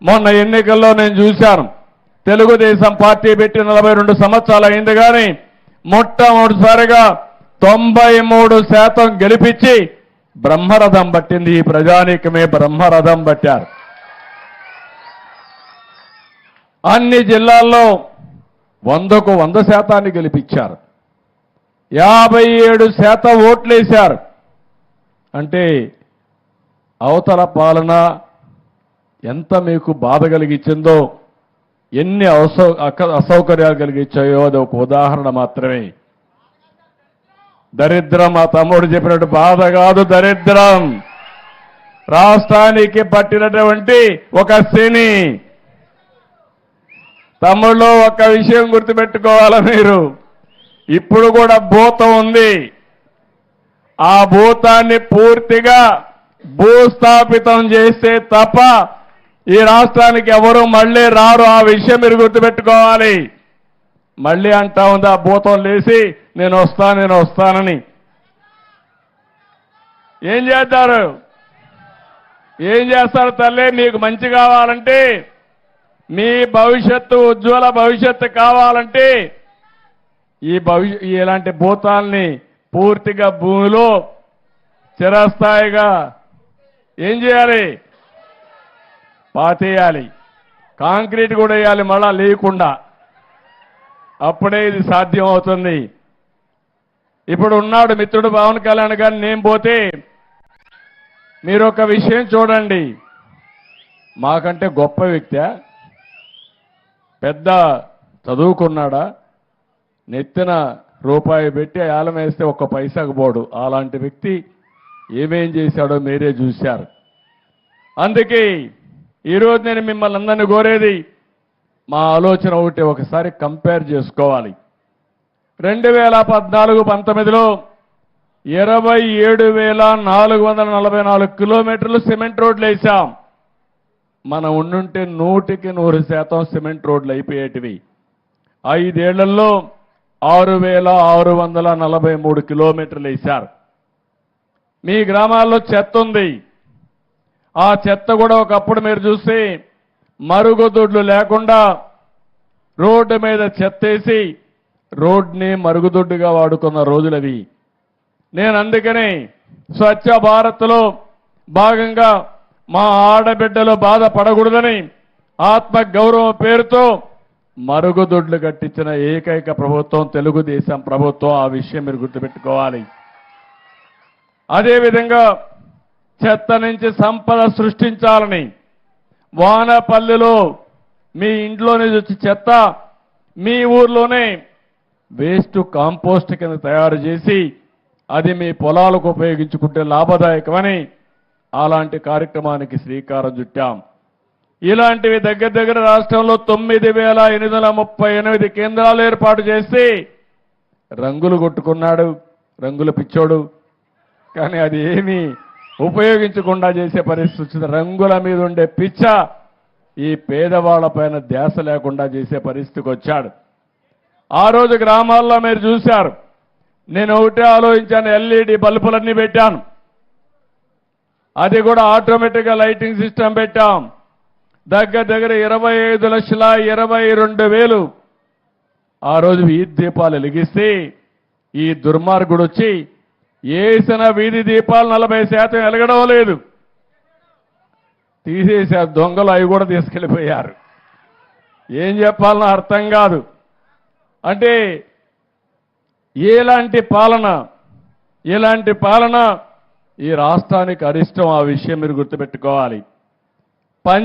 మొన్న ఎన్నికల్లో నేను చూశాను. తెలుగుదేశం పార్టీ పెట్టి 42 సంవత్సరాలు అయింది కానీ మొట్టమొదటిసారిగా 93% గెలిపించి బ్రహ్మరథం పట్టింది. ఈ ప్రజానీకమే బ్రహ్మరథం పట్టారు. అన్ని జిల్లాల్లో 100కు 100% గెలిపించారు. 57% ఓట్లేశారు. అంటే అవతల పాలన ఎంత మీకు బాధ కలిగించిందో, ఎన్ని అసౌకర్యాలు కలిగించాయో అది ఒక ఉదాహరణ మాత్రమే. దరిద్రం మా తమ్ముడు చెప్పినట్టు బాధ కాదు, దరిద్రం రాష్ట్రానికి పట్టినటువంటి ఒక శని. తమ్ముళ్ళు ఒక విషయం గుర్తుపెట్టుకోవాలి మీరు, ఇప్పుడు కూడా భూతం ఉంది. ఆ భూతాన్ని పూర్తిగా భూస్థాపితం చేస్తే తప్ప ఈ రాష్ట్రానికి ఎవరు మళ్ళీ రారు. ఆ విషయం మీరు గుర్తుపెట్టుకోవాలి. మళ్ళీ అంటా ఉంది ఆ భూతం లేచి నేను వస్తానని. ఏం చేస్తారు? ఏం చేస్తారు తల్లి? మీకు మంచి కావాలంటే, మీ భవిష్యత్తు ఉజ్వల భవిష్యత్తు కావాలంటే ఇలాంటి భూతాల్ని పూర్తిగా భూమిలో చిరస్థాయిగా ఏం చేయాలి? పాతేయాలి. కాంక్రీట్ కూడా వేయాలి మళ్ళా లేకుండా. అప్పుడే ఇది సాధ్యం అవుతుంది. ఇప్పుడు ఉన్నాడు మిత్రుడు పవన్ కళ్యాణ్ గారు. నేను పోతే మీరు ఒక విషయం చూడండి, మాకంటే గొప్ప వ్యక్తి, పెద్ద చదువుకున్నాడా, నెత్తిన రూపాయి పెట్టి ఆలం వేస్తే ఒక్క పైసాకు పోడు. అలాంటి వ్యక్తి ఏమేం చేశాడో మీరే చూశారు. అందుకే ఈరోజు నేను మిమ్మల్ని అందరినీ కోరేది, మా ఆలోచన ఒకటి, ఒకసారి కంపేర్ చేసుకోవాలి. 2014-19లో 27,444 కిలోమీటర్లు సిమెంట్ రోడ్లు వేశాం. మనం ఉండుంటే 100% సిమెంట్ రోడ్లు అయిపోయేటివి. 5 ఏళ్లలో 6,643 కిలోమీటర్లు వేశారు. మీ గ్రామాల్లో చెత్త ఉంది. ఆ చెత్త కూడా ఒకప్పుడు మీరు చూస్తే మరుగుదొడ్లు లేకుండా రోడ్డు మీద చెత్తేసి రోడ్ని మరుగుదొడ్డుగా వాడుకున్న రోజులవి. నేను అందుకనే స్వచ్ఛ భారత్లో భాగంగా మా ఆడబిడ్డలు బాధపడకూడదని ఆత్మ గౌరవం పేరుతో మరుగుదొడ్లు కట్టించిన ఏకైక ప్రభుత్వం తెలుగుదేశం ప్రభుత్వం. ఆ విషయం మీరు గుర్తుపెట్టుకోవాలి. అదేవిధంగా చెత్త నుంచి సంపద సృష్టించాలని వానపల్లిలో మీ ఇంట్లోనే వచ్చి చెత్త మీ ఊర్లోనే వేస్ట్ కాంపోస్ట్ కింద తయారు చేసి అది మీ పొలాలకు ఉపయోగించుకుంటే లాభదాయకమని అలాంటి కార్యక్రమానికి శ్రీకారం చుట్టాం. ఇలాంటివి దగ్గర రాష్ట్రంలో 9,838 కేంద్రాలు ఏర్పాటు చేసి రంగులు కొట్టుకున్నాడు, రంగుల పిచ్చోడు. కానీ అది ఏమీ ఉపయోగించకుండా చేసే పరిస్థితి వచ్చింది. రంగుల మీద ఉండే పిచ్చ ఈ పేదవాళ్లపైన ధ్యాస లేకుండా చేసే పరిస్థితికి వచ్చాడు. ఆ రోజు గ్రామాల్లో మీరు చూశారు, నేను ఒకటే ఆలోచించాను, ఎల్ఈడి బల్బులన్నీ పెట్టాను. అది కూడా ఆటోమేటిక్గా లైటింగ్ సిస్టమ్ పెట్టాం. దగ్గర 25,22,000 ఆ రోజు వీధి దీపాలు వెలిగిస్తే ఈ దుర్మార్గుడు వచ్చి వేసిన వీధి దీపాలు 40% వెలగడం లేదు, తీసేశారు. దొంగలు అవి కూడా తీసుకెళ్ళిపోయారు. ఏం చెప్పాలనో అర్థం కాదు. అంటే ఇలాంటి పాలన ఈ రాష్ట్రానికి అరిష్టం. ఆ విషయం మీరు గుర్తుపెట్టుకోవాలి.